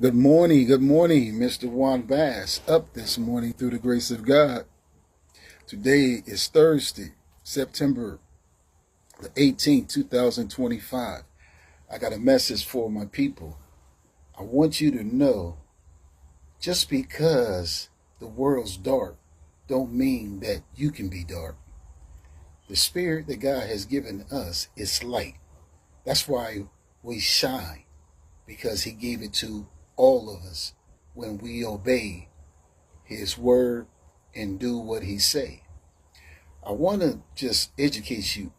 Good morning, Mr. Juan Bass. Up this morning through the grace of God. Today is Thursday, September the 18th, 2025. I got a message for my people. I want you to know just because the world's dark don't mean that you can be dark. The spirit that God has given us is light. That's why we shine, because he gave it to all of us when we obey his word and do what he say. I want to just educate you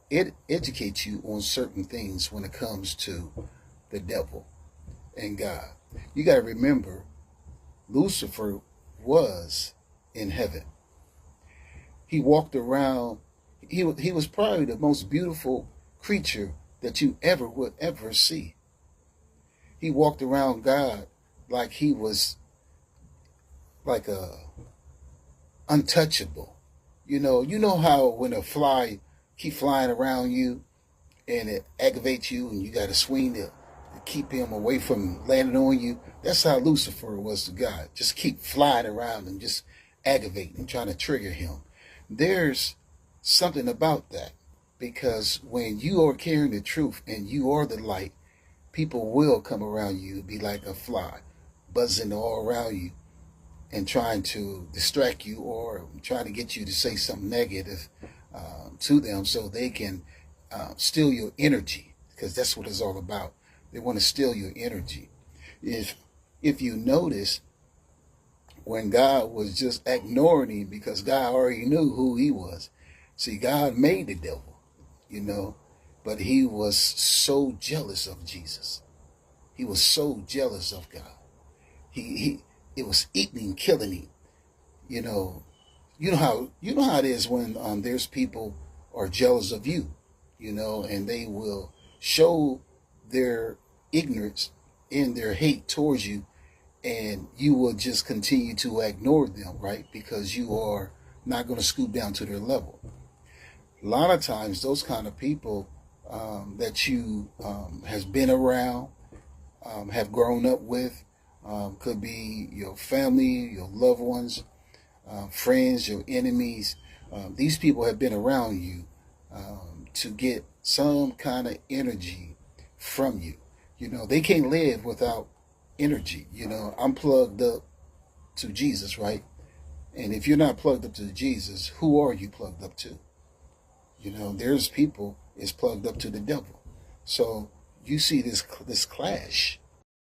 on certain things when it comes to the devil and God. You got to remember, Lucifer was in heaven. He walked around. He was probably the most beautiful creature that you ever would ever see. He walked around God like he was like a untouchable. You know how when a fly keep flying around you and it aggravates you and you got to swing to keep him away from landing on you. That's how Lucifer was to God. Just keep flying around and just aggravating and trying to trigger him. There's something about that, because when you are carrying the truth and you are the light, people will come around you, be like a fly, buzzing all around you and trying to distract you or trying to get you to say something negative to them so they can steal your energy, because that's what it's all about. They want to steal your energy. If you notice, when God was just ignoring him because God already knew who he was. See, God made the devil, but he was so jealous of Jesus. He was so jealous of God. He it was eating him, killing him. You know, you know how it is when there's people are jealous of you, and they will show their ignorance and their hate towards you, and you will just continue to ignore them, right? Because you are not going to scoop down to their level. A lot of times, those kind of people that you has been around, have grown up with, could be your family, your loved ones, friends, your enemies. These people have been around you to get some kind of energy from you. They can't live without energy. I'm plugged up to Jesus, right? And if you're not plugged up to Jesus, who are you plugged up to? There's people is plugged up to the devil. So you see this clash